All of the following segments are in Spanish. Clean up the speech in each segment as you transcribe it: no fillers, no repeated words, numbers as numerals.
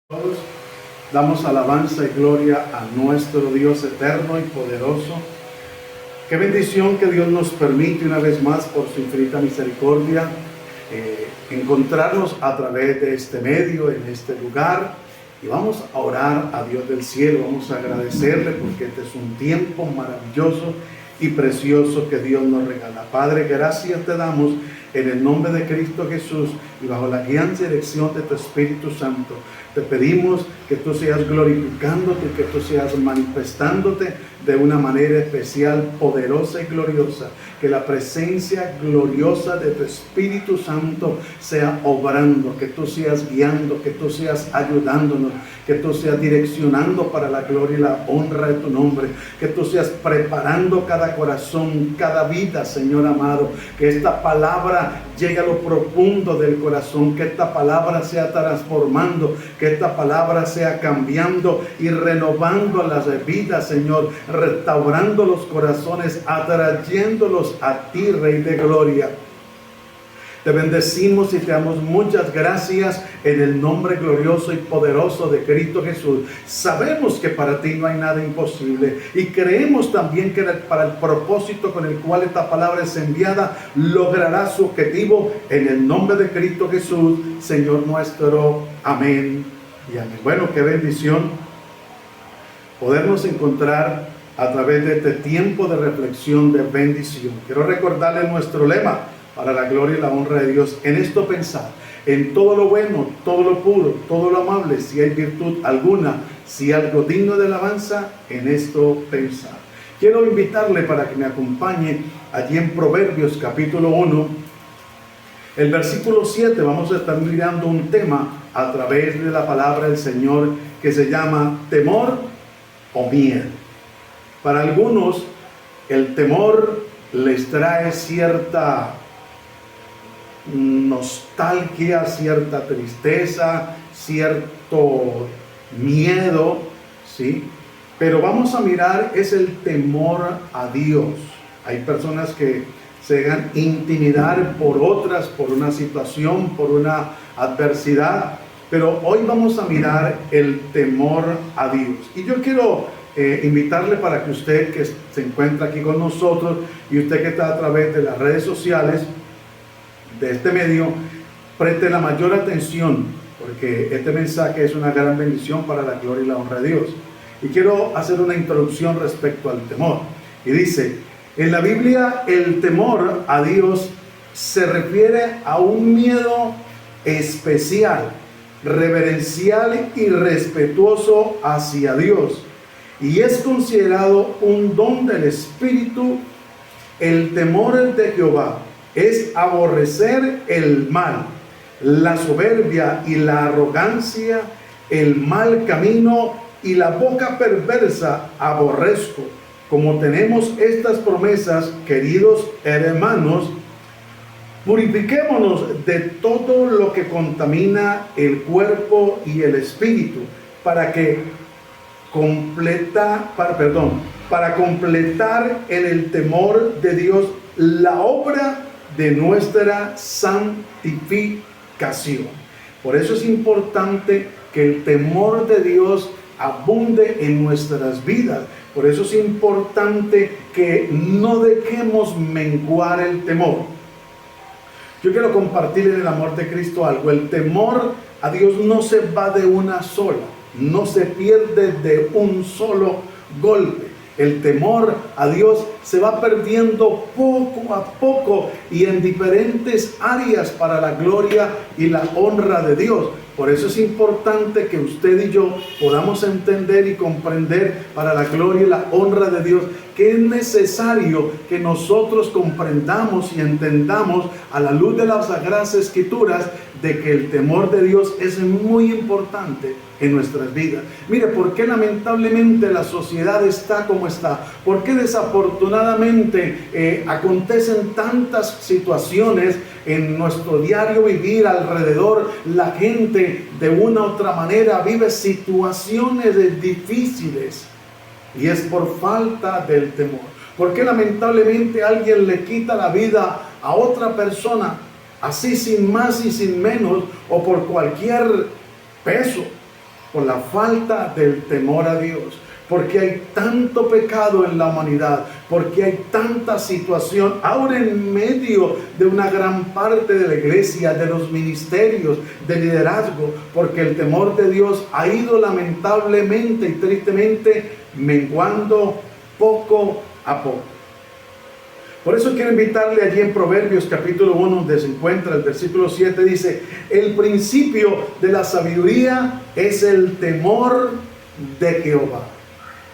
Todos damos alabanza y gloria a nuestro Dios eterno y poderoso. Qué bendición que Dios nos permite una vez más por su infinita misericordia encontrarnos a través de este medio, en este lugar, y vamos a orar a Dios del cielo. Vamos a agradecerle porque este es un tiempo maravilloso y precioso que Dios nos regala. Padre, gracias te damos en el nombre de Cristo Jesús y bajo la guianza y dirección de tu Espíritu Santo. Te pedimos que tú seas glorificándote, que tú seas manifestándote de una manera especial, poderosa y gloriosa. Que la presencia gloriosa de tu Espíritu Santo sea obrando, que tú seas guiando, que tú seas ayudándonos, que tú seas direccionando para la gloria y la honra de tu nombre, que tú seas preparando cada corazón, cada vida, Señor amado, que esta palabra llegue a lo profundo del corazón, que esta palabra sea transformando, que esta palabra sea cambiando y renovando las vidas, Señor, restaurando los corazones, atrayéndolos a ti, Rey de Gloria. Te bendecimos y te damos muchas gracias en el nombre glorioso y poderoso de Cristo Jesús. Sabemos que para ti no hay nada imposible y creemos también que para el propósito con el cual esta palabra es enviada logrará su objetivo en el nombre de Cristo Jesús, Señor nuestro. Amén y amén. Bueno, qué bendición podernos encontrar a través de este tiempo de reflexión, de bendición. Quiero recordarle nuestro lema: para la gloria y la honra de Dios. En esto pensar, en todo lo bueno, todo lo puro, todo lo amable, si hay virtud alguna, si algo digno de alabanza, en esto pensar. Quiero invitarle para que me acompañe allí en Proverbios capítulo 1, el versículo 7. Vamos a estar mirando un tema a través de la palabra del Señor que se llama temor o miedo. Para algunos, el temor les trae cierta nostalgia, cierta tristeza, cierto miedo, ¿sí? Pero vamos a mirar, es el temor a Dios. Hay personas que se dejan intimidar por otras, por una situación, por una adversidad, pero hoy vamos a mirar el temor a Dios. Y yo quiero invitarle para que usted que se encuentra aquí con nosotros y usted que está a través de las redes sociales de este medio, preste la mayor atención, porque este mensaje es una gran bendición para la gloria y la honra de Dios. Y quiero hacer una introducción respecto al temor. Y dice, en la Biblia el temor a Dios se refiere a un miedo especial, reverencial y respetuoso hacia Dios. Y es considerado un don del Espíritu. El temor de Jehová es aborrecer el mal, la soberbia y la arrogancia, el mal camino y la boca perversa aborrezco. Como tenemos estas promesas, queridos hermanos, purifiquémonos de todo lo que contamina el cuerpo y el espíritu, para completar en el temor de Dios la obra de nuestra santificación. Por eso es importante que el temor de Dios abunde en nuestras vidas. Por eso es importante que no dejemos menguar el temor. Yo quiero compartir en el amor de Cristo algo. El temor a Dios no se va de una sola, no se pierde de un solo golpe. El temor a Dios se va perdiendo poco a poco y en diferentes áreas para la gloria y la honra de Dios. Por eso es importante que usted y yo podamos entender y comprender para la gloria y la honra de Dios que es necesario que nosotros comprendamos y entendamos a la luz de las Sagradas Escrituras de que el temor de Dios es muy importante en nuestras vidas. Mire, ¿por qué lamentablemente la sociedad está como está? ¿Por qué desafortunadamente acontecen tantas situaciones en nuestro diario vivir alrededor? La gente de una u otra manera vive situaciones difíciles y es por falta del temor. ¿Por qué lamentablemente alguien le quita la vida a otra persona así sin más y sin menos o por cualquier peso? por la falta del temor a Dios. Porque hay tanto pecado en la humanidad, porque hay tanta situación, ahora en medio de una gran parte de la iglesia, de los ministerios, de liderazgo, porque el temor de Dios ha ido lamentablemente y tristemente menguando poco a poco. Por eso quiero invitarle allí en Proverbios capítulo 1, donde se encuentra el versículo 7, dice: el principio de la sabiduría es el temor de Jehová.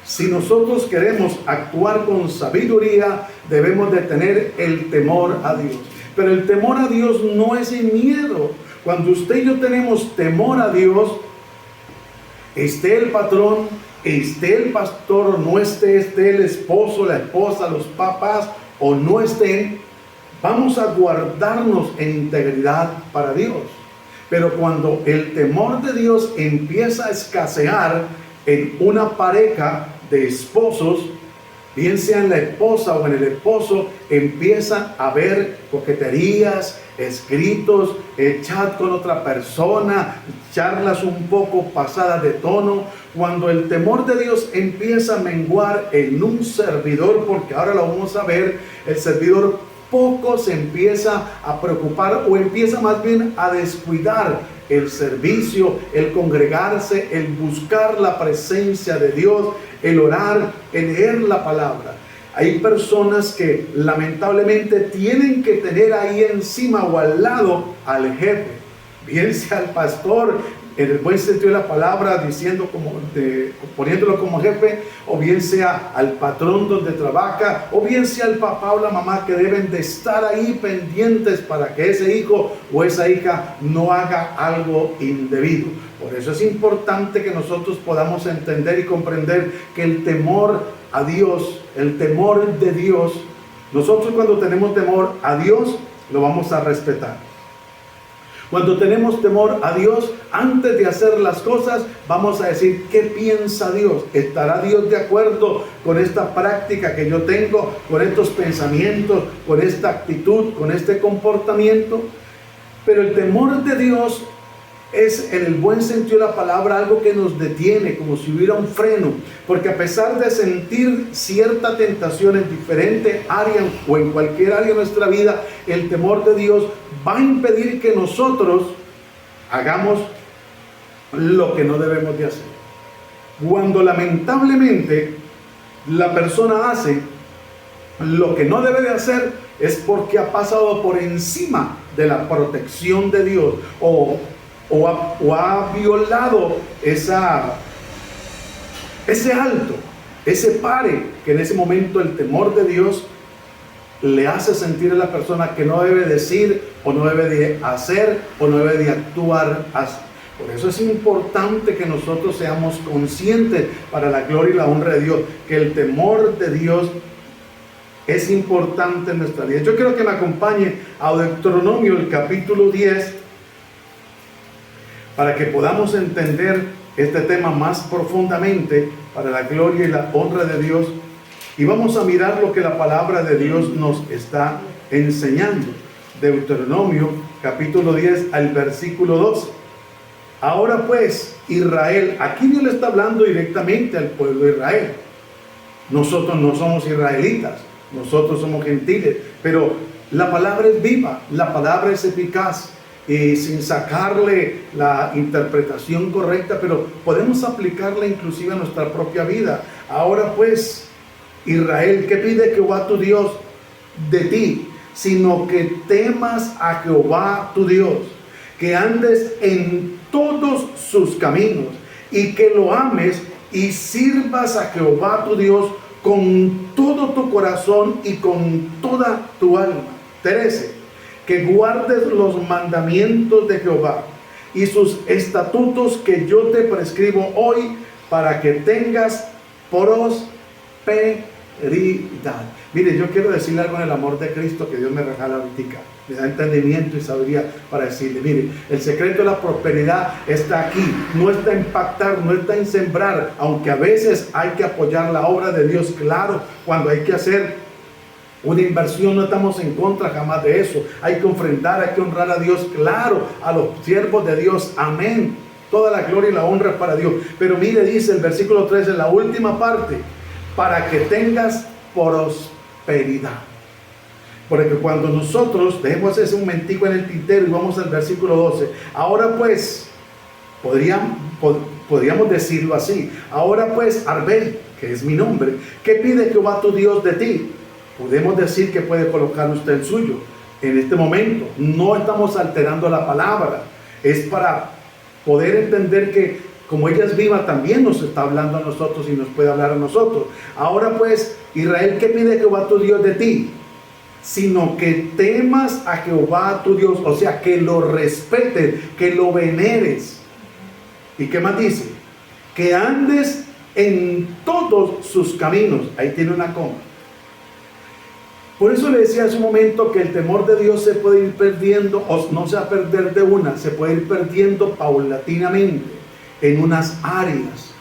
Si nosotros queremos actuar con sabiduría, debemos de tener el temor a Dios. Pero el temor a Dios no es el miedo. Cuando usted y yo tenemos temor a Dios, esté el patrón, esté el pastor, no esté el esposo, la esposa, los papás, o no estén, vamos a guardarnos en integridad para Dios. Pero cuando el temor de Dios empieza a escasear en una pareja de esposos, bien sea en la esposa o en el esposo, empieza a haber coqueterías, escritos, chat con otra persona, charlas un poco pasadas de tono. Cuando el temor de Dios empieza a menguar en un servidor, porque ahora lo vamos a ver, el servidor poco se empieza a preocupar o empieza más bien a descuidar el servicio, el congregarse, el buscar la presencia de Dios, el orar, el leer la palabra. Hay personas que lamentablemente tienen que tener ahí encima o al lado al jefe, bien sea al pastor, en el buen sentido de la palabra, poniéndolo como jefe, o bien sea al patrón donde trabaja, o bien sea al papá o la mamá, que deben de estar ahí pendientes para que ese hijo o esa hija no haga algo indebido. Por eso es importante que nosotros podamos entender y comprender que el temor a Dios, el temor de Dios, nosotros cuando tenemos temor a Dios, lo vamos a respetar. Cuando tenemos temor a Dios, antes de hacer las cosas, vamos a decir: ¿qué piensa Dios? ¿Estará Dios de acuerdo con esta práctica que yo tengo, con estos pensamientos, con esta actitud, con este comportamiento? Pero el temor de Dios es, en el buen sentido de la palabra, algo que nos detiene, como si hubiera un freno, porque a pesar de sentir cierta tentación en diferente área o en cualquier área de nuestra vida, el temor de Dios va a impedir que nosotros hagamos lo que no debemos de hacer. Cuando lamentablemente la persona hace lo que no debe de hacer, es porque ha pasado por encima de la protección de Dios, o ha violado ese alto, ese pare, que en ese momento el temor de Dios le hace sentir a la persona que no debe decir, o no debe de hacer, o no debe de actuar así. Por eso es importante que nosotros seamos conscientes, para la gloria y la honra de Dios, que el temor de Dios es importante en nuestra vida. Yo quiero que me acompañe a Deuteronomio, el capítulo 10, para que podamos entender este tema más profundamente, para la gloria y la honra de Dios. Y vamos a mirar lo que la palabra de Dios nos está enseñando. Deuteronomio capítulo 10 al versículo 12. Ahora pues, Israel, aquí Dios le está hablando directamente al pueblo de Israel. Nosotros no somos israelitas, nosotros somos gentiles, pero la palabra es viva, la palabra es eficaz, y sin sacarle la interpretación correcta, pero podemos aplicarla inclusive a nuestra propia vida. Ahora pues, Israel, ¿qué pide Jehová tu Dios de ti? Sino que temas a Jehová tu Dios, que andes en todos sus caminos, y que lo ames y sirvas a Jehová tu Dios con todo tu corazón y con toda tu alma. 13. Que guardes los mandamientos de Jehová y sus estatutos que yo te prescribo hoy, para que tengas prosperidad. Mire, yo quiero decirle algo en el amor de Cristo que Dios me regala ahorita. Me da entendimiento y sabiduría para decirle: mire, el secreto de la prosperidad está aquí, no está en pactar, no está en sembrar, aunque a veces hay que apoyar la obra de Dios, claro, cuando hay que hacer una inversión, no estamos en contra jamás de eso. Hay que ofrendar, hay que honrar a Dios, claro, a los siervos de Dios, amén. Toda la gloria y la honra para Dios. Pero mire, dice el versículo 3 en la última parte, para que tengas prosperidad. Porque cuando nosotros, dejemos ese momentico en el tintero y vamos al versículo 12. Ahora pues, podríamos decirlo así. Ahora pues, Arbel, que es mi nombre, ¿qué pide Jehová tu Dios de ti? Podemos decir que puede colocar usted el suyo. En este momento, no estamos alterando la palabra. Es para poder entender que como ella es viva, también nos está hablando a nosotros y nos puede hablar a nosotros. Ahora pues, Israel, ¿qué pide Jehová tu Dios de ti? Sino que temas a Jehová tu Dios, o sea, que lo respetes, que lo veneres. ¿Y qué más dice? Que andes en todos sus caminos. Ahí tiene una coma. Por eso le decía hace un momento que el temor de Dios se puede ir perdiendo, o no se va a perder de una, se puede ir perdiendo paulatinamente en unas áreas.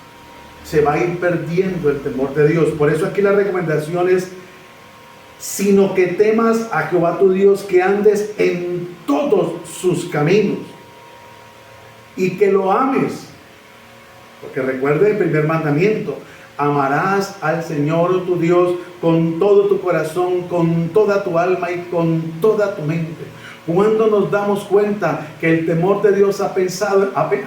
Se va a ir perdiendo el temor de Dios. Por eso aquí la recomendación es, sino que temas a Jehová tu Dios, que andes en todos sus caminos y que lo ames. Porque recuerde el primer mandamiento: amarás al Señor tu Dios con todo tu corazón, con toda tu alma y con toda tu mente. Cuando nos damos cuenta que el temor de Dios ha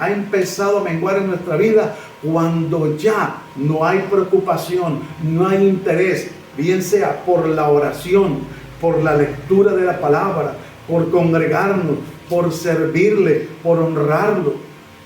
empezado a menguar en nuestra vida, cuando ya no hay preocupación, no hay interés, bien sea por la oración, por la lectura de la palabra, por congregarnos, por servirle, por honrarlo.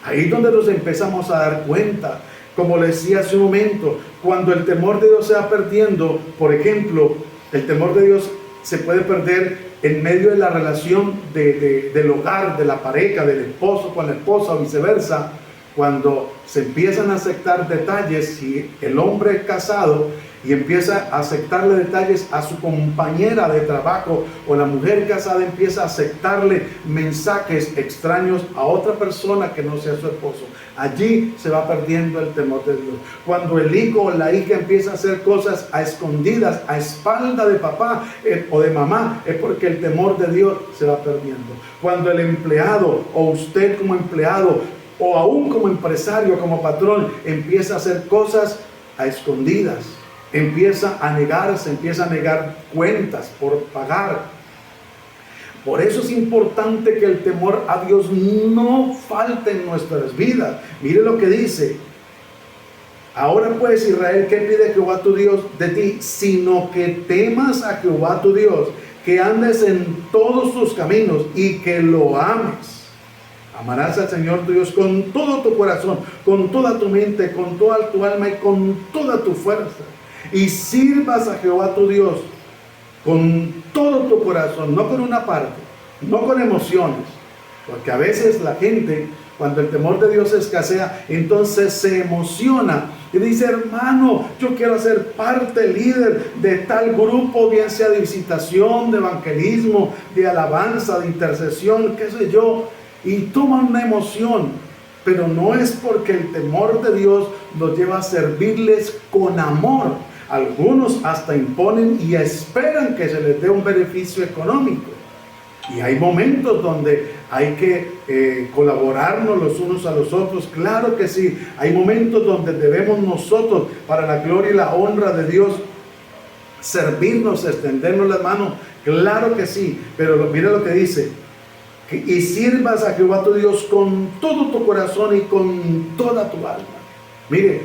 Ahí es donde nos empezamos a dar cuenta. Como le decía hace un momento, cuando el temor de Dios se va perdiendo, por ejemplo, el temor de Dios se puede perder en medio de la relación del hogar, de la pareja, del esposo con la esposa o viceversa. Cuando se empiezan a aceptar detalles, si el hombre es casado y empieza a aceptarle detalles a su compañera de trabajo, o la mujer casada empieza a aceptarle mensajes extraños a otra persona que no sea su esposo, allí se va perdiendo el temor de Dios. Cuando el hijo o la hija empieza a hacer cosas a escondidas, a espalda de papá o de mamá, es porque el temor de Dios se va perdiendo. Cuando el empleado o usted como empleado o aún como empresario, como patrón, empieza a hacer cosas a escondidas, empieza a negarse, empieza a negar cuentas por pagar. Por eso es importante que el temor a Dios no falte en nuestras vidas. Mire lo que dice: ahora pues, Israel, ¿qué pide Jehová tu Dios de ti? Sino que temas a Jehová tu Dios, que andes en todos sus caminos y que lo ames. Amarás al Señor tu Dios con todo tu corazón, con toda tu mente, con toda tu alma y con toda tu fuerza. Y sirvas a Jehová tu Dios con todo tu corazón, no con una parte, no con emociones. Porque a veces la gente, cuando el temor de Dios escasea, entonces se emociona y dice: hermano, yo quiero ser parte, líder de tal grupo, bien sea de visitación, de evangelismo, de alabanza, de intercesión, qué sé yo. Y toma una emoción, pero no es porque el temor de Dios los lleva a servirles con amor. Algunos hasta imponen y esperan que se les dé un beneficio económico. Y hay momentos donde hay que colaborarnos los unos a los otros, claro que sí. Hay momentos donde debemos nosotros, para la gloria y la honra de Dios, servirnos, extendernos las manos, claro que sí. Pero mira lo que dice: y sirvas a Jehová tu Dios con todo tu corazón y con toda tu alma. Mire,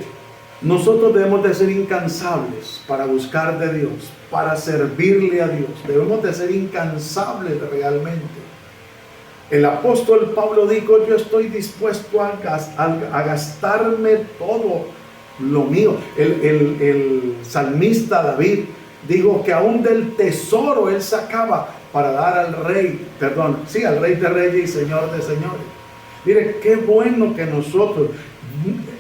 nosotros debemos de ser incansables para buscar de Dios, para servirle a Dios. Debemos de ser incansables realmente. El apóstol Pablo dijo: yo estoy dispuesto a gastarme todo lo mío. El salmista David dijo que aún del tesoro él sacaba para dar al rey de reyes y señor de señores. Mire, qué bueno que nosotros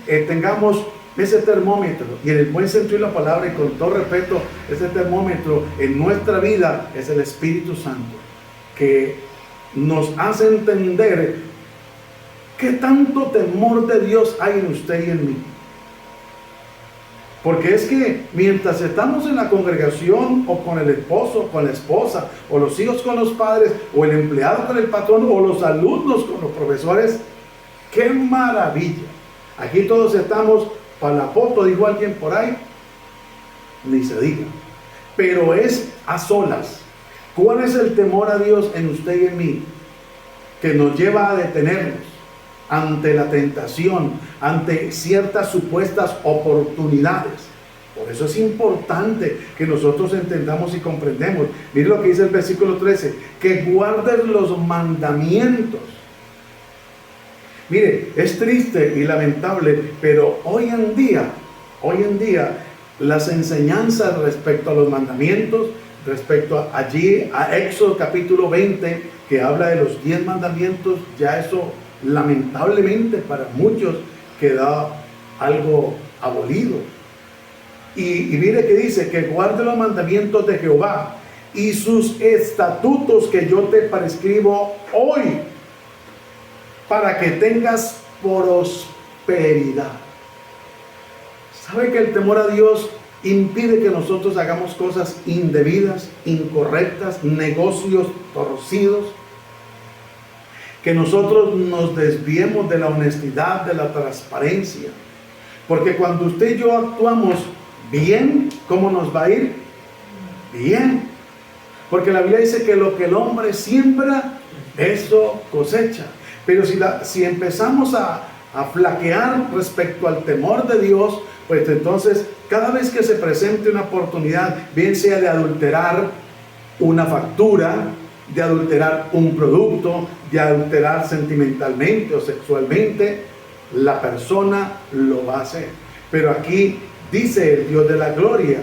tengamos ese termómetro, y en el buen sentido de la palabra y con todo respeto, ese termómetro en nuestra vida es el Espíritu Santo, que nos hace entender qué tanto temor de Dios hay en usted y en mí. Porque es que mientras estamos en la congregación, o con el esposo, con la esposa, o los hijos con los padres, o el empleado con el patrón, o los alumnos con los profesores, ¡Qué maravilla! Aquí todos estamos para la foto, dijo alguien por ahí, ni se diga. Pero es a solas. ¿Cuál es el temor a Dios en usted y en mí? Que nos lleva a detenernos ante la tentación, ante ciertas supuestas oportunidades. Por eso es importante que nosotros entendamos y comprendemos. Mire lo que dice el versículo 13, que guardes los mandamientos. Mire, es triste y lamentable, pero hoy en día, las enseñanzas respecto a los mandamientos, respecto a allí, a Éxodo capítulo 20, que habla de los 10 mandamientos, ya eso lamentablemente para muchos queda algo abolido. Y mire que dice que guarde los mandamientos de Jehová y sus estatutos que yo te prescribo hoy, para que tengas prosperidad. ¿Sabe que el temor a Dios impide que nosotros hagamos cosas indebidas, incorrectas, negocios torcidos? Que nosotros nos desviemos de la honestidad, de la transparencia. Porque cuando usted y yo actuamos bien, ¿cómo nos va a ir? Bien. Porque la Biblia dice que lo que el hombre siembra, eso cosecha. Pero si empezamos a flaquear respecto al temor de Dios, pues entonces cada vez que se presente una oportunidad, bien sea de adulterar una factura, de adulterar un producto, de adulterar sentimentalmente o sexualmente, la persona lo va a hacer. Pero aquí dice el Dios de la gloria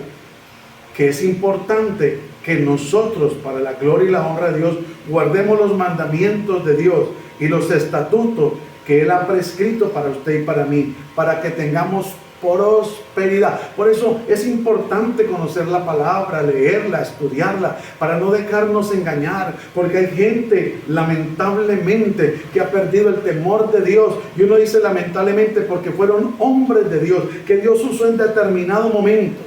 que es importante que nosotros, para la gloria y la honra de Dios, guardemos los mandamientos de Dios y los estatutos que Él ha prescrito para usted y para mí, para que tengamos prosperidad. Por eso es importante conocer la palabra, leerla, estudiarla, para no dejarnos engañar, porque hay gente, lamentablemente, que ha perdido el temor de Dios. Y uno dice lamentablemente porque fueron hombres de Dios, que Dios usó en determinado momento,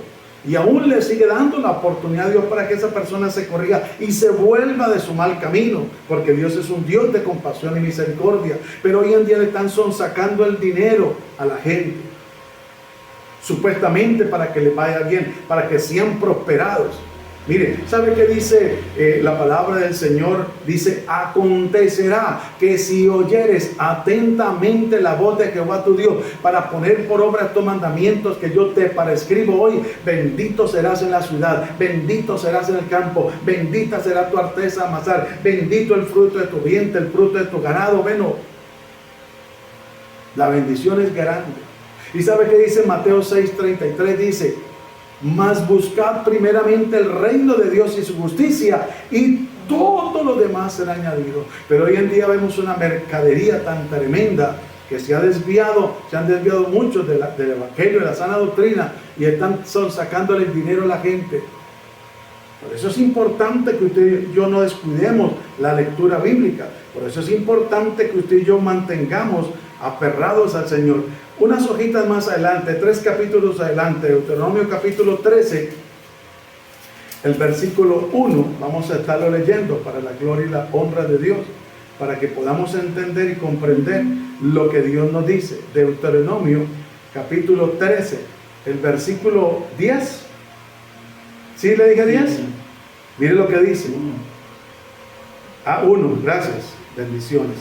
y aún le sigue dando la oportunidad a Dios para que esa persona se corrija y se vuelva de su mal camino, porque Dios es un Dios de compasión y misericordia. Pero hoy en día le están sacando el dinero a la gente, supuestamente para que les vaya bien, para que sean prosperados. Mire, ¿sabe qué dice la palabra del Señor? Dice, acontecerá que si oyeres atentamente la voz de Jehová tu Dios, para poner por obra estos mandamientos que yo te prescribo hoy, bendito serás en la ciudad, bendito serás en el campo, bendita será tu arteza amasar, bendito el fruto de tu vientre, el fruto de tu ganado. Bueno, la bendición es grande. ¿Y sabe qué dice Mateo 6:33? Dice, mas buscad primeramente el reino de Dios y su justicia, y todo lo demás será añadido. Pero hoy en día vemos una mercadería tan tremenda que se han desviado muchos del evangelio, de la sana doctrina, y están sacándole el dinero a la gente. Por eso es importante que usted y yo no descuidemos la lectura bíblica. Por eso es importante que usted y yo mantengamos aferrados al Señor. Unas hojitas más adelante, 3 capítulos adelante, Deuteronomio capítulo 13, el versículo 1, vamos a estarlo leyendo para la gloria y la honra de Dios, para que podamos entender y comprender lo que Dios nos dice. Deuteronomio capítulo 13, el versículo 10. ¿Sí le dije 10? Sí. Mire lo que dice. 1, gracias, bendiciones.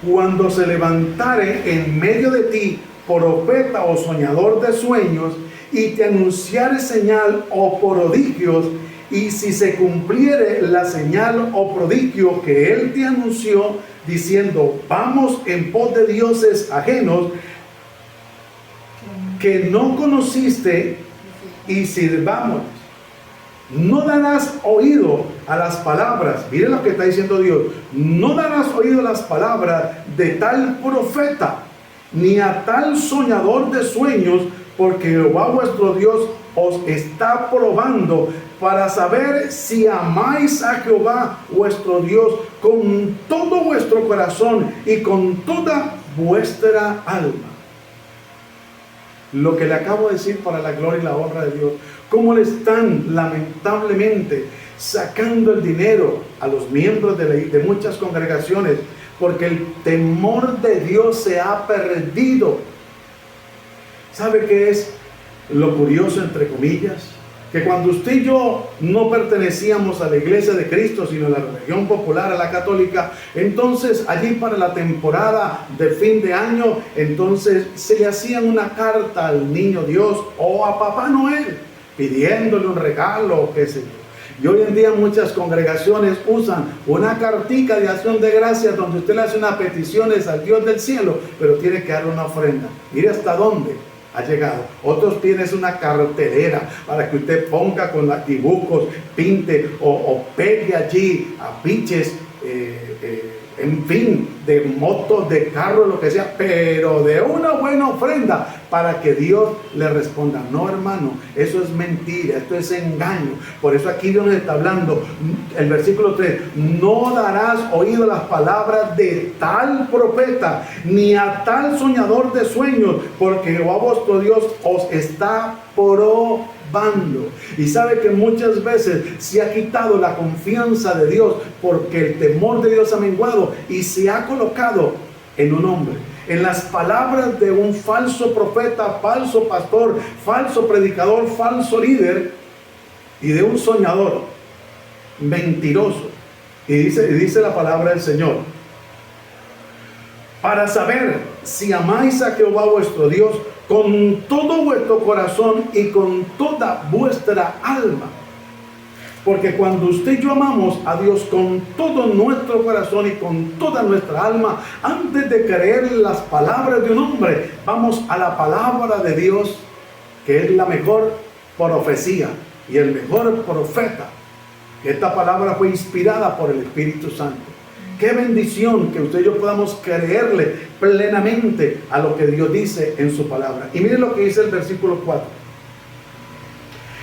Cuando se levantare en medio de ti profeta o soñador de sueños, y te anunciare señal o prodigios, y si se cumpliere la señal o prodigio que él te anunció, diciendo, vamos en pos de dioses ajenos que no conociste, y sirvamos, no darás oído a las palabras. Miren lo que está diciendo Dios. No darás oído a las palabras de tal profeta, ni a tal soñador de sueños, porque Jehová vuestro Dios os está probando para saber si amáis a Jehová vuestro Dios con todo vuestro corazón y con toda vuestra alma. Lo que le acabo de decir para la gloria y la honra de Dios. Cómo le están lamentablemente sacando el dinero a los miembros de muchas congregaciones porque el temor de Dios se ha perdido. ¿Sabe qué es lo curioso, entre comillas? Que cuando usted y yo no pertenecíamos a la iglesia de Cristo, sino a la religión popular, a la católica, entonces allí para la temporada de fin de año, entonces se le hacía una carta al niño Dios o a Papá Noel, pidiéndole un regalo o qué sé yo. Y hoy en día muchas congregaciones usan una cartica de acción de gracias donde usted le hace unas peticiones al Dios del cielo, pero tiene que dar una ofrenda. Mire hasta dónde ha llegado. Otros piden una cartelera para que usted ponga con los dibujos, pinte o pegue allí afiches, en fin, de motos, de carros, lo que sea, pero de una buena ofrenda para que Dios le responda. No, hermano, eso es mentira, esto es engaño. Por eso aquí Dios nos está hablando, el versículo 3, no darás oído a las palabras de tal profeta, ni a tal soñador de sueños, porque Jehová vuestro Dios os está probando. Y sabe que muchas veces se ha quitado la confianza de Dios porque el temor de Dios ha menguado y se ha colocado en un hombre, en las palabras de un falso profeta, falso pastor, falso predicador, falso líder y de un soñador mentiroso. Y dice la palabra del Señor: para saber si amáis a Jehová vuestro Dios con todo vuestro corazón y con toda vuestra alma. Porque cuando usted y yo amamos a Dios con todo nuestro corazón y con toda nuestra alma, antes de creer las palabras de un hombre, vamos a la palabra de Dios, que es la mejor profecía y el mejor profeta. Esta palabra fue inspirada por el Espíritu Santo. Qué bendición que usted y yo podamos creerle plenamente a lo que Dios dice en su palabra. Y miren lo que dice el versículo 4.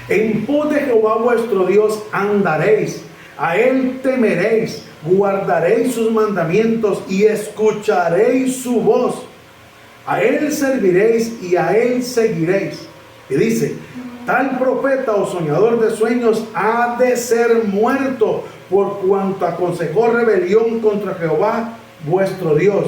En pos de Jehová vuestro Dios andaréis, a él temeréis, guardaréis sus mandamientos y escucharéis su voz. A él serviréis y a él seguiréis. Y dice: tal profeta o soñador de sueños ha de ser muerto, por cuanto aconsejó rebelión contra Jehová vuestro Dios,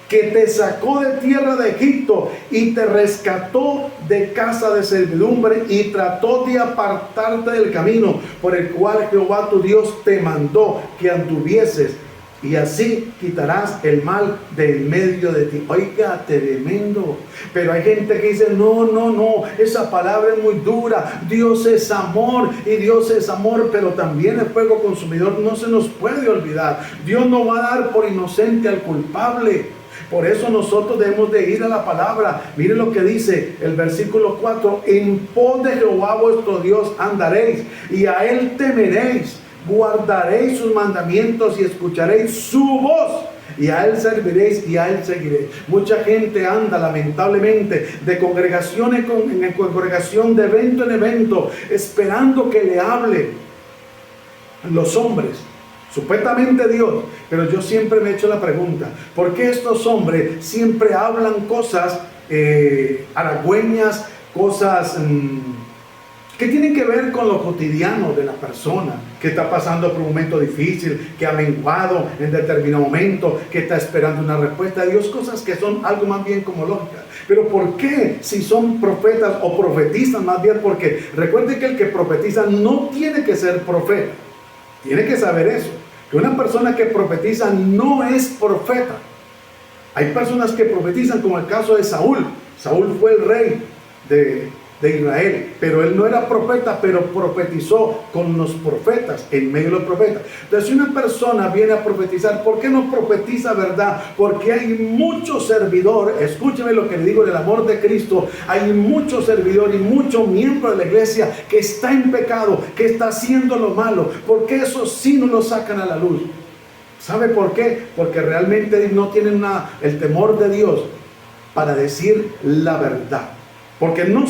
que te sacó de tierra de Egipto y te rescató de casa de servidumbre y trató de apartarte del camino por el cual Jehová tu Dios te mandó que anduvieses, y así quitarás el mal del medio de ti. Oiga, tremendo. Pero hay gente que dice: no, esa palabra es muy dura. Dios es amor y Dios es amor, pero también el fuego consumidor. No se nos puede olvidar. Dios no va a dar por inocente al culpable. Por eso nosotros debemos de ir a la palabra. Mire lo que dice el versículo 4: en pos de Jehová vuestro Dios andaréis y a él temeréis, guardaréis sus mandamientos y escucharéis su voz, y a él serviréis y a él seguiréis. Mucha gente anda lamentablemente de congregación en congregación, de evento en evento, esperando que le hable los hombres, supuestamente Dios. Pero yo siempre me he hecho la pregunta: ¿por qué estos hombres siempre hablan cosas halagüeñas, cosas que tienen que ver con lo cotidiano de la persona que está pasando por un momento difícil, que ha menguado en determinado momento, que está esperando una respuesta de Dios, cosas que son algo más bien como lógicas? Pero ¿por qué si son profetas o profetizan más bien? Porque recuerde que el que profetiza no tiene que ser profeta, tiene que saber eso, que una persona que profetiza no es profeta. Hay personas que profetizan, como el caso de Saúl. Saúl fue el rey de Israel, pero él no era profeta, pero profetizó con los profetas, en medio de los profetas. Entonces, si una persona viene a profetizar, ¿por qué no profetiza verdad? Porque hay mucho servidor, escúcheme lo que le digo del amor de Cristo, hay mucho servidor y mucho miembro de la iglesia que está en pecado, que está haciendo lo malo, porque eso sí no lo sacan a la luz. ¿Sabe por qué? Porque realmente no tienen el temor de Dios para decir la verdad. Porque no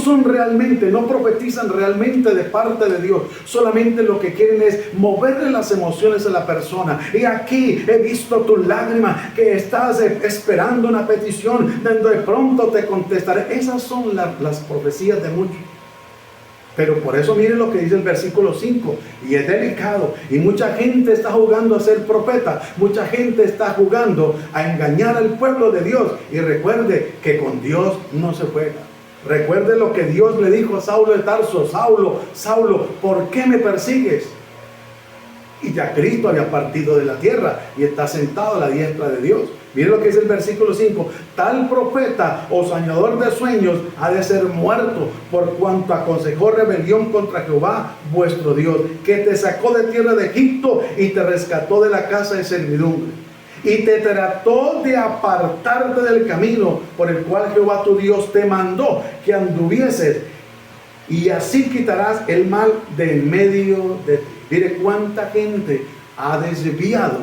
profetizan realmente de parte de Dios. Solamente lo que quieren es moverle las emociones a la persona. Y aquí he visto tu lágrima, que estás esperando una petición, donde de pronto te contestaré. Esas son las profecías de muchos. Pero por eso miren lo que dice el versículo 5, y es delicado, y mucha gente está jugando a ser profeta, mucha gente está jugando a engañar al pueblo de Dios, y recuerde que con Dios no se juega. Recuerde lo que Dios le dijo a Saulo de Tarso: Saulo, Saulo, ¿por qué me persigues? Y ya Cristo había partido de la tierra y está sentado a la diestra de Dios. Miren lo que dice el versículo 5: tal profeta o soñador de sueños ha de ser muerto, por cuanto aconsejó rebelión contra Jehová vuestro Dios, que te sacó de tierra de Egipto y te rescató de la casa de servidumbre, y te trató de apartarte del camino por el cual Jehová tu Dios te mandó que anduvieses, y así quitarás el mal de en medio de ti. Mire cuánta gente ha desviado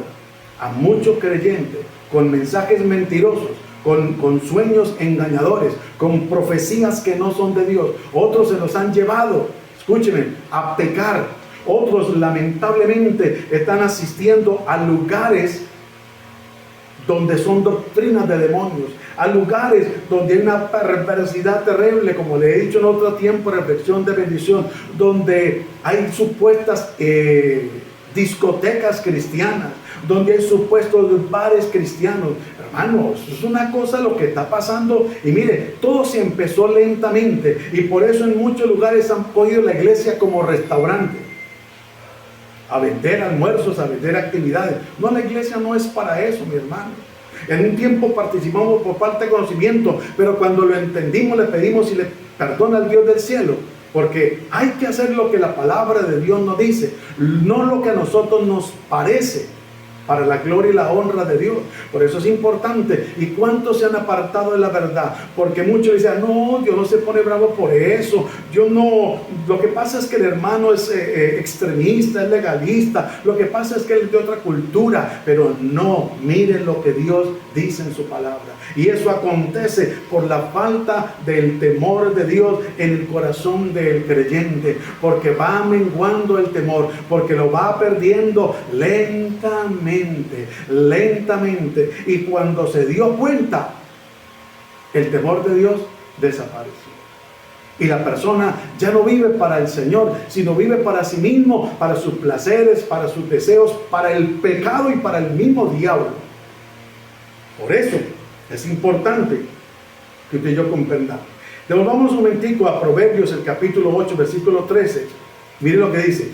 a muchos creyentes con mensajes mentirosos, con sueños engañadores, con profecías que no son de Dios. Otros se los han llevado, escúcheme, a pecar. Otros lamentablemente están asistiendo a lugares donde son doctrinas de demonios, a lugares donde hay una perversidad terrible, como le he dicho en otro tiempo, reflexión de bendición, donde hay supuestas discotecas cristianas, donde hay supuestos bares cristianos. Hermanos, es una cosa lo que está pasando. Y mire, todo se empezó lentamente, y por eso en muchos lugares han cogido la iglesia como restaurante, a vender almuerzos, a vender actividades. No, la iglesia no es para eso, mi hermano. En un tiempo participamos por falta de conocimiento, pero cuando lo entendimos le pedimos y le perdona al Dios del cielo, porque hay que hacer lo que la palabra de Dios nos dice, no lo que a nosotros nos parece, para la gloria y la honra de Dios. Por eso es importante. ¿Y cuántos se han apartado de la verdad? Porque muchos dicen: no, Dios no se pone bravo por eso, yo no, lo que pasa es que el hermano es extremista, es legalista, lo que pasa es que él es de otra cultura. Pero no, miren lo que Dios dice en su palabra, y eso acontece por la falta del temor de Dios en el corazón del creyente, porque va menguando el temor, porque lo va perdiendo lentamente, y cuando se dio cuenta, el temor de Dios desapareció, y la persona ya no vive para el Señor, sino vive para sí mismo, para sus placeres, para sus deseos, para el pecado y para el mismo diablo. Por eso es importante que usted y yo comprendamos. Devolvamos un momentico a Proverbios, el capítulo 8, versículo 13. Mire lo que dice: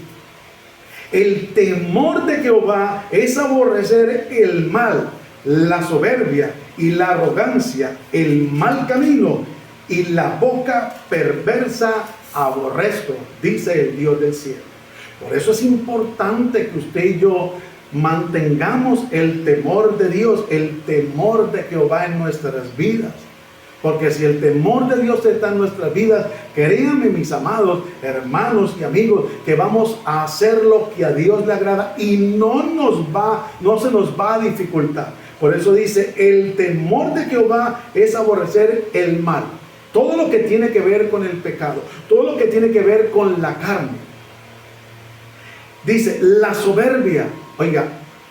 el temor de Jehová es aborrecer el mal, la soberbia y la arrogancia, el mal camino y la boca perversa aborrezco, dice el Dios del cielo. Por eso es importante que usted y yo mantengamos el temor de Dios, el temor de Jehová en nuestras vidas. Porque si el temor de Dios está en nuestras vidas, créanme, mis amados hermanos y amigos, que vamos a hacer lo que a Dios le agrada y no se nos va a dificultar. Por eso dice: el temor de Jehová es aborrecer el mal. Todo lo que tiene que ver con el pecado, todo lo que tiene que ver con la carne. Dice: la soberbia. Oiga,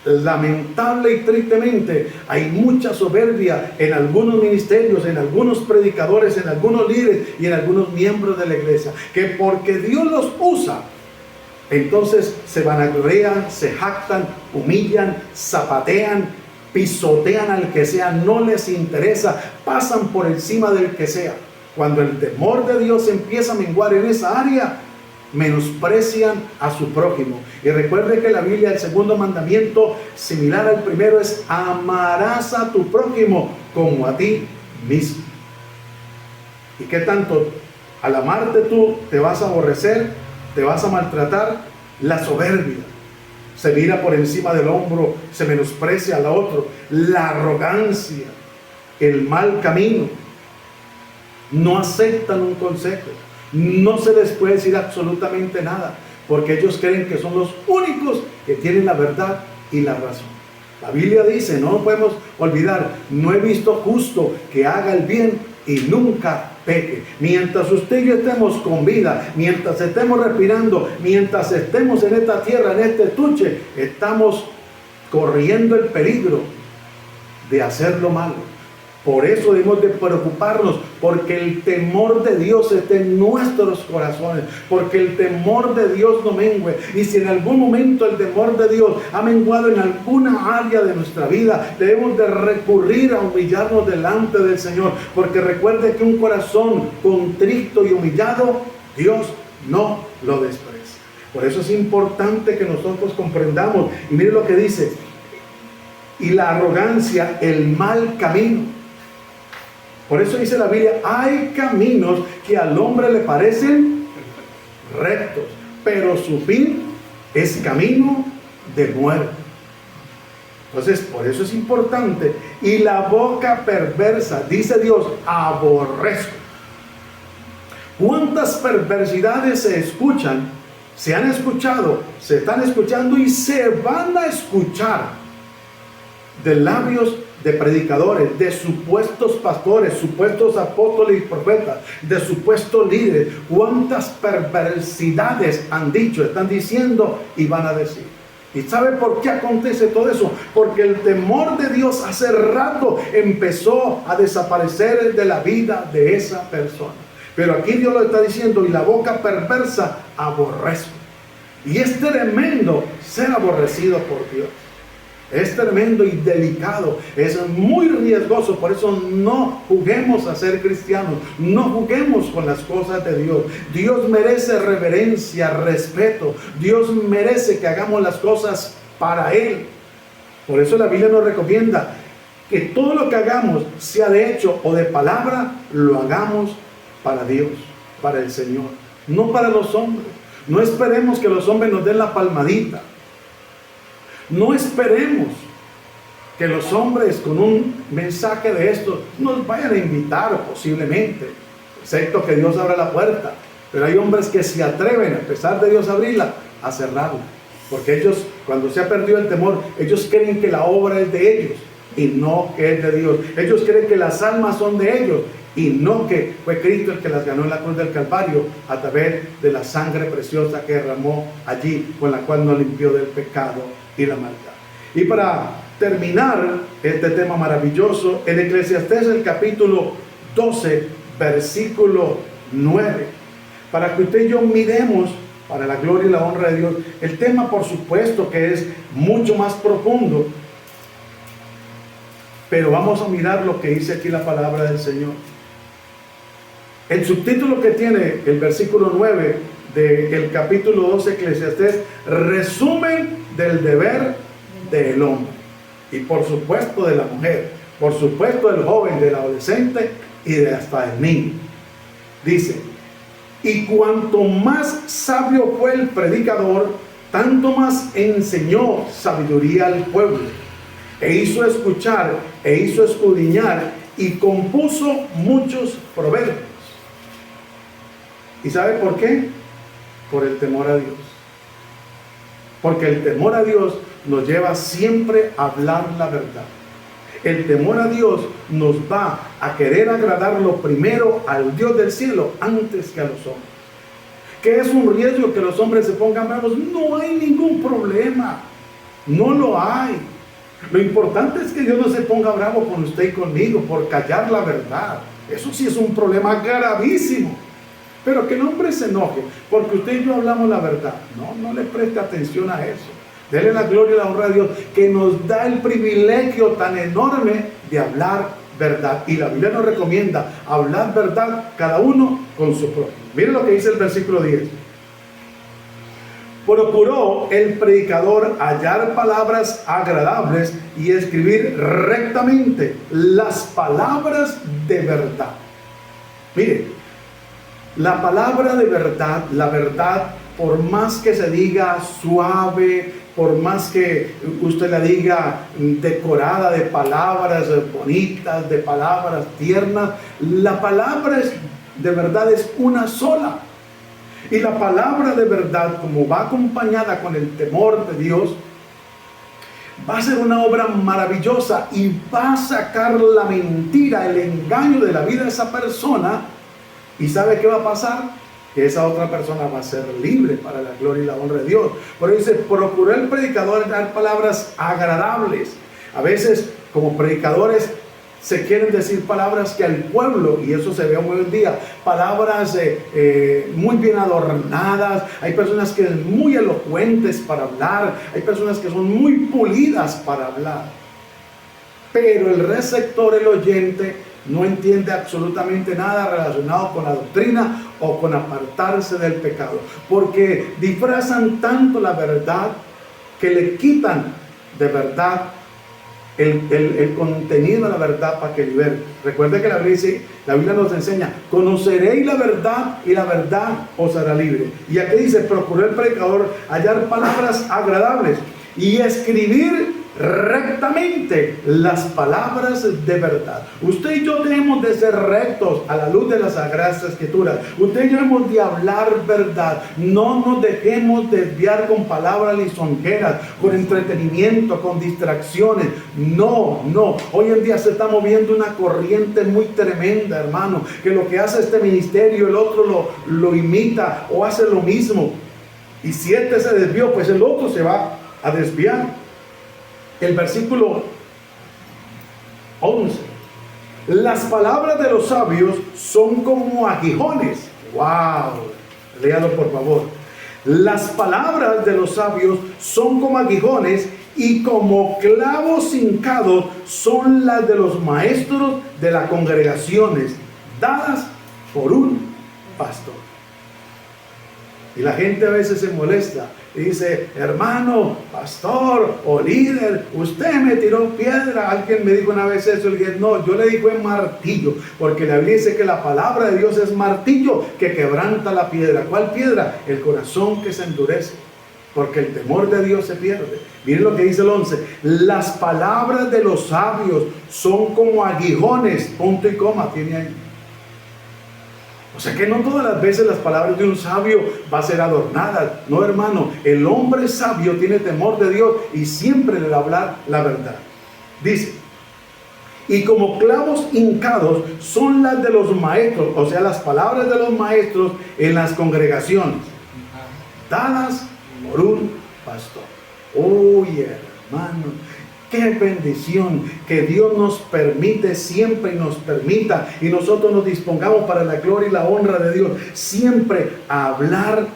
lamentable y tristemente hay mucha soberbia en algunos ministerios, en algunos predicadores, en algunos líderes y en algunos miembros de la iglesia, que porque Dios los usa, entonces se vanaglorian, se jactan, humillan, zapatean, pisotean al que sea, no les interesa, pasan por encima del que sea. Cuando el temor de Dios empieza a menguar en esa área, menosprecian a su prójimo. Y recuerde que la Biblia, el segundo mandamiento, similar al primero, es: amarás a tu prójimo como a ti mismo. ¿Y qué tanto? Al amarte tú, te vas a aborrecer, te vas a maltratar. La soberbia, se mira por encima del hombro, se menosprecia al otro. La arrogancia, el mal camino, no aceptan un consejo, no se les puede decir absolutamente nada, porque ellos creen que son los únicos que tienen la verdad y la razón. La Biblia dice, no podemos olvidar: no he visto justo que haga el bien y nunca peque. Mientras usted y yo estemos con vida, mientras estemos respirando, mientras estemos en esta tierra, en este estuche, estamos corriendo el peligro de hacer lo malo. Por eso debemos de preocuparnos, porque el temor de Dios esté en nuestros corazones, porque el temor de Dios no mengue. Y si en algún momento el temor de Dios ha menguado en alguna área de nuestra vida, debemos de recurrir a humillarnos delante del Señor, porque recuerde que un corazón contrito y humillado, Dios no lo desprecia. Por eso es importante que nosotros comprendamos, y mire lo que dice: y la arrogancia, el mal camino. Por eso dice la Biblia: hay caminos que al hombre le parecen rectos, pero su fin es camino de muerte. Entonces, por eso es importante. Y la boca perversa, dice Dios, aborrezco. ¿Cuántas perversidades se escuchan? Se han escuchado, se están escuchando y se van a escuchar de labios de predicadores, de supuestos pastores, supuestos apóstoles y profetas, de supuestos líderes. ¿Cuántas perversidades han dicho, están diciendo y van a decir? ¿Y sabe por qué acontece todo eso? Porque el temor de Dios hace rato empezó a desaparecer de la vida de esa persona. Pero aquí Dios lo está diciendo: y la boca perversa aborrezco. Y es tremendo ser aborrecido por Dios. Es tremendo y delicado, es muy riesgoso. Por eso no juguemos a ser cristianos, no juguemos con las cosas de Dios. Dios merece reverencia, respeto. Dios merece que hagamos las cosas para Él. Por eso la Biblia nos recomienda que todo lo que hagamos, sea de hecho o de palabra, lo hagamos para Dios, para el Señor, no para los hombres. No esperemos que los hombres nos den la palmadita. No esperemos que los hombres con un mensaje de esto nos vayan a invitar, posiblemente, excepto que Dios abra la puerta. Pero hay hombres que se atreven, a pesar de Dios abrirla, a cerrarla. Porque ellos, cuando se ha perdido el temor, ellos creen que la obra es de ellos y no que es de Dios. Ellos creen que las almas son de ellos y no que fue Cristo el que las ganó en la cruz del Calvario a través de la sangre preciosa que derramó allí, con la cual nos limpió del pecado y la maldad. Y para terminar este tema maravilloso, en Eclesiastés, el capítulo 12, versículo 9, para que usted y yo miremos, para la gloria y la honra de Dios, el tema, por supuesto, que es mucho más profundo, pero vamos a mirar lo que dice aquí la palabra del Señor. El subtítulo que tiene el versículo 9 del capítulo 12 Eclesiastés: resumen del deber del hombre, y por supuesto de la mujer, por supuesto del joven, del adolescente y de hasta el niño. Dice: y cuanto más sabio fue el predicador, tanto más enseñó sabiduría al pueblo, e hizo escuchar, e hizo escudriñar, y compuso muchos proverbios. ¿Y sabe por qué? Por el temor a Dios. Porque el temor a Dios nos lleva siempre a hablar la verdad. El temor a Dios nos va a querer agradarlo primero al Dios del cielo antes que a los hombres. ¿Qué es un riesgo que los hombres se pongan bravos? No hay ningún problema. No lo hay. Lo importante es que Dios no se ponga bravo con usted y conmigo por callar la verdad. Eso sí es un problema gravísimo. Pero que el hombre se enoje porque usted y yo hablamos la verdad. No le preste atención a eso. Dele la gloria y la honra a Dios, que nos da el privilegio tan enorme de hablar verdad. Y la Biblia nos recomienda hablar verdad, cada uno con su propio. Mire lo que dice el versículo 10. Procuró el predicador hallar palabras agradables y escribir rectamente las palabras de verdad. Mire, la palabra de verdad, la verdad, por más que se diga suave, por más que usted la diga decorada de palabras bonitas, de palabras tiernas, la palabra de verdad es una sola. Y la palabra de verdad, como va acompañada con el temor de Dios, va a ser una obra maravillosa y va a sacar la mentira, el engaño de la vida de esa persona. ¿Y sabe qué va a pasar? Que esa otra persona va a ser libre para la gloria y la honra de Dios. Por eso dice: procuró el predicador dar palabras agradables. A veces, como predicadores, se quieren decir palabras que al pueblo, y eso se ve hoy en día, palabras muy bien adornadas. Hay personas que son muy elocuentes para hablar, hay personas que son muy pulidas para hablar, pero el receptor, el oyente, no entiende absolutamente nada relacionado con la doctrina o con apartarse del pecado, porque disfrazan tanto la verdad que le quitan de verdad el contenido de la verdad para que libere. Recuerde que la Biblia nos enseña: conoceréis la verdad y la verdad os hará libre. Y aquí dice: procuró el predicador hallar palabras agradables y escribir rectamente las palabras de verdad. Usted y yo debemos de ser rectos a la luz de las Sagradas Escrituras. Usted y yo debemos de hablar verdad. No nos dejemos desviar con palabras lisonjeras, con entretenimiento, con distracciones. No. Hoy en día se está moviendo una corriente muy tremenda, hermano, que lo que hace este ministerio, el otro lo imita o hace lo mismo. Y si este se desvió, pues el otro se va a desviar. El versículo 11: las palabras de los sabios son como aguijones. ¡Wow! Léalo por favor. Las palabras de los sabios son como aguijones, y como clavos hincados son las de los maestros de las congregaciones, dadas por un pastor. Y la gente a veces se molesta y dice: hermano, pastor o líder, usted me tiró piedra. Alguien me dijo una vez eso, y le dije: no, yo le digo es martillo, porque la Biblia dice que la palabra de Dios es martillo que quebranta la piedra. ¿Cuál piedra? El corazón que se endurece, porque el temor de Dios se pierde. Miren lo que dice el 11: las palabras de los sabios son como aguijones, punto y coma tiene ahí. O sea que no todas las veces las palabras de un sabio va a ser adornadas. No, hermano, el hombre sabio tiene temor de Dios y siempre le va a hablar la verdad. Dice: y como clavos hincados son las de los maestros, o sea, las palabras de los maestros en las congregaciones, dadas por un pastor. Uy, hermano, qué bendición que Dios nos permite siempre y nos permita, y nosotros nos dispongamos para la gloria y la honra de Dios, siempre a hablar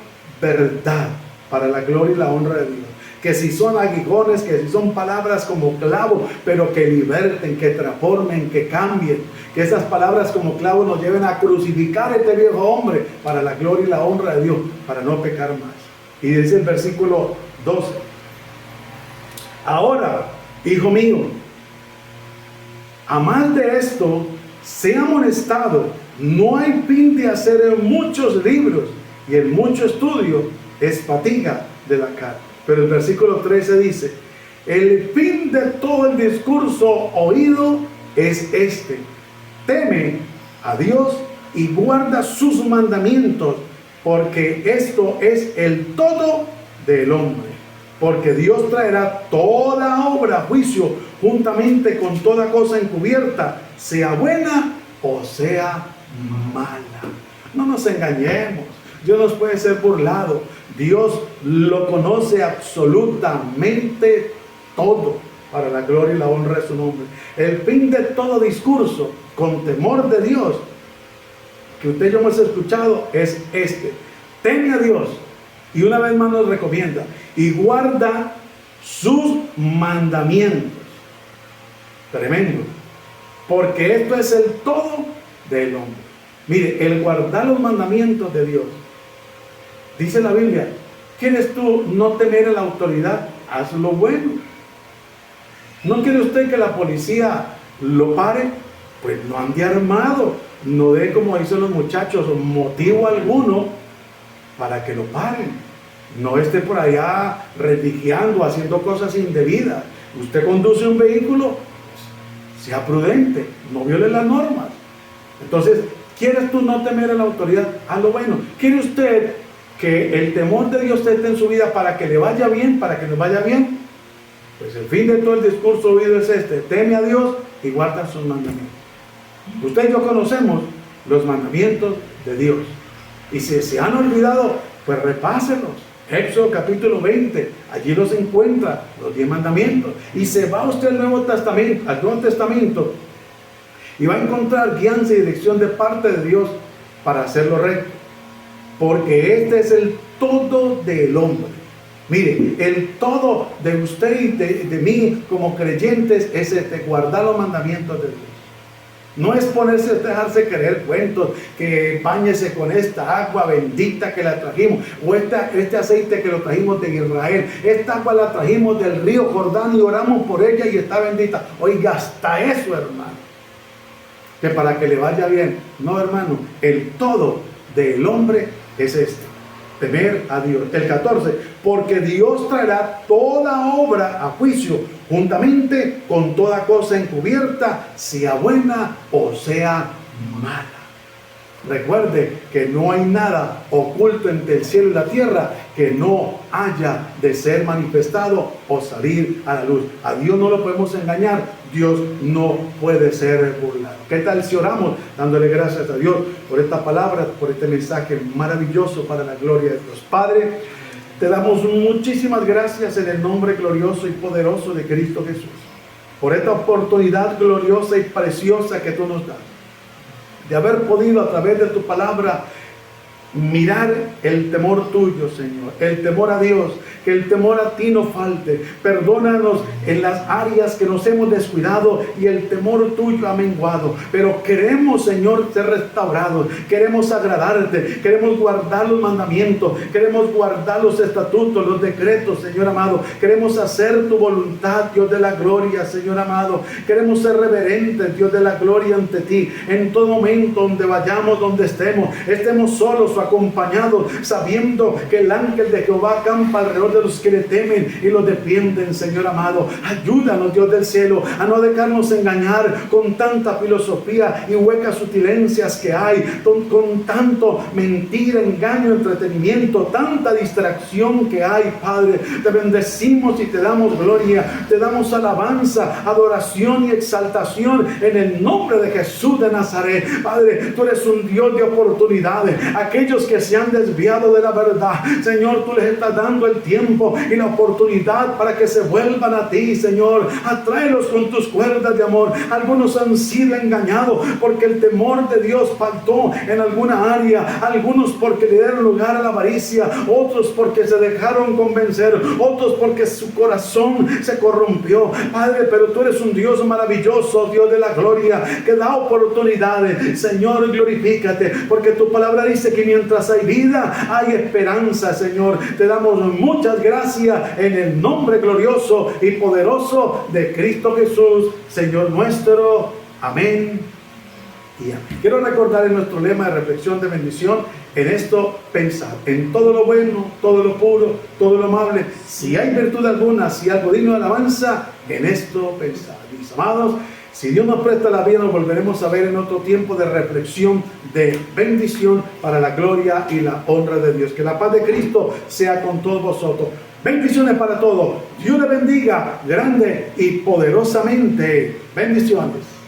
verdad para la gloria y la honra de Dios. Que si son aguijones, que si son palabras como clavo, pero que liberten, que transformen, que cambien. Que esas palabras como clavo nos lleven a crucificar a este viejo hombre para la gloria y la honra de Dios, para no pecar más. Y dice el versículo 12: ahora, hijo mío, a más de esto, sea amonestado. No hay fin de hacer muchos libros, y el mucho estudio es fatiga de la carne. Pero el versículo 13 dice: el fin de todo el discurso oído es este: teme a Dios y guarda sus mandamientos, porque esto es el todo del hombre. Porque Dios traerá toda obra a juicio, juntamente con toda cosa encubierta, sea buena o sea mala. No nos engañemos. Dios nos puede ser burlado. Dios lo conoce absolutamente todo, para la gloria y la honra de su nombre. El fin de todo discurso con temor de Dios que usted y yo hemos escuchado es este: teme a Dios. Y una vez más nos recomienda: y guarda sus mandamientos. Tremendo, porque esto es el todo del hombre. Mire, el guardar los mandamientos de Dios, dice la Biblia: ¿quieres tú no tener a la autoridad? Haz lo bueno. ¿No quiere usted que la policía lo pare? Pues no ande armado, no dé, como dicen los muchachos, motivo alguno para que lo paren. No esté por allá religiando, haciendo cosas indebidas. Usted conduce un vehículo, pues, sea prudente, no viole las normas. Entonces, ¿quieres tú no temer a la autoridad? Haz lo bueno. ¿Quiere usted que el temor de Dios esté en su vida para que le vaya bien, para que nos vaya bien? Pues el fin de todo el discurso oído es este: teme a Dios y guarda sus mandamientos. Usted y yo conocemos los mandamientos de Dios, y si se han olvidado, pues repásenlos. Éxodo capítulo 20, allí los encuentra, los 10 mandamientos. Y se va usted al Nuevo Testamento, Y va a encontrar guianza y dirección de parte de Dios para hacerlo recto. Porque este es el todo del hombre. Mire, el todo de usted y de mí como creyentes es guardar los mandamientos de Dios. No es ponerse, dejarse creer cuentos, que báñese con esta agua bendita que la trajimos, o este aceite que lo trajimos de Israel, esta agua la trajimos del río Jordán y oramos por ella y está bendita. Oiga, hasta eso, hermano, que para que le vaya bien. No, hermano, el todo del hombre es este: temer a Dios. El 14, porque Dios traerá toda obra a juicio, juntamente con toda cosa encubierta, sea buena o sea mala. Recuerde que no hay nada oculto entre el cielo y la tierra que no haya de ser manifestado o salir a la luz. A Dios no lo podemos engañar, Dios no puede ser burlado. ¿Qué tal si oramos dándole gracias a Dios por esta palabra, por este mensaje maravilloso para la gloria de Dios? Padre, te damos muchísimas gracias en el nombre glorioso y poderoso de Cristo Jesús, por esta oportunidad gloriosa y preciosa que tú nos das, de haber podido a través de tu palabra mirar el temor tuyo, Señor, el temor a Dios, que el temor a ti no falte. Perdónanos en las áreas que nos hemos descuidado y el temor tuyo ha menguado, pero queremos, Señor, ser restaurados, queremos agradarte, queremos guardar los mandamientos, queremos guardar los estatutos, los decretos, Señor amado, queremos hacer tu voluntad, Dios de la gloria, Señor amado, queremos ser reverentes, Dios de la gloria, ante ti, en todo momento, donde vayamos, donde estemos solos o acompañados, sabiendo que el ángel de Jehová acampa alrededor de los que le temen y los defienden, Señor amado. Ayúdanos, Dios del cielo, a no dejarnos engañar con tanta filosofía y huecas sutilencias que hay, con tanto mentira, engaño, entretenimiento, tanta distracción que hay, Padre. Te bendecimos y te damos gloria, te damos alabanza, adoración y exaltación en el nombre de Jesús de Nazaret. Padre, tú eres un Dios de oportunidades. Aquellos que se han desviado de la verdad, Señor, tú les estás dando el tiempo y la oportunidad para que se vuelvan a ti, Señor. Atráelos con tus cuerdas de amor. Algunos han sido engañados porque el temor de Dios faltó en alguna área, algunos porque le dieron lugar a la avaricia, otros porque se dejaron convencer, otros porque su corazón se corrompió. Padre, pero tú eres un Dios maravilloso, Dios de la gloria, que da oportunidades. Señor, glorifícate, porque tu palabra dice que mientras hay vida, hay esperanza, Señor. Te damos muchas gracias en el nombre glorioso y poderoso de Cristo Jesús, Señor nuestro. Amén y amén. Quiero recordar en nuestro lema de reflexión de bendición: en esto pensar, en todo lo bueno, todo lo puro, todo lo amable, si hay virtud alguna, si algo digno de alabanza, en esto pensar. Mis amados, si Dios nos presta la vida, nos volveremos a ver en otro tiempo de reflexión, de bendición para la gloria y la honra de Dios. Que la paz de Cristo sea con todos vosotros. Bendiciones para todos. Dios les bendiga grande y poderosamente. Bendiciones.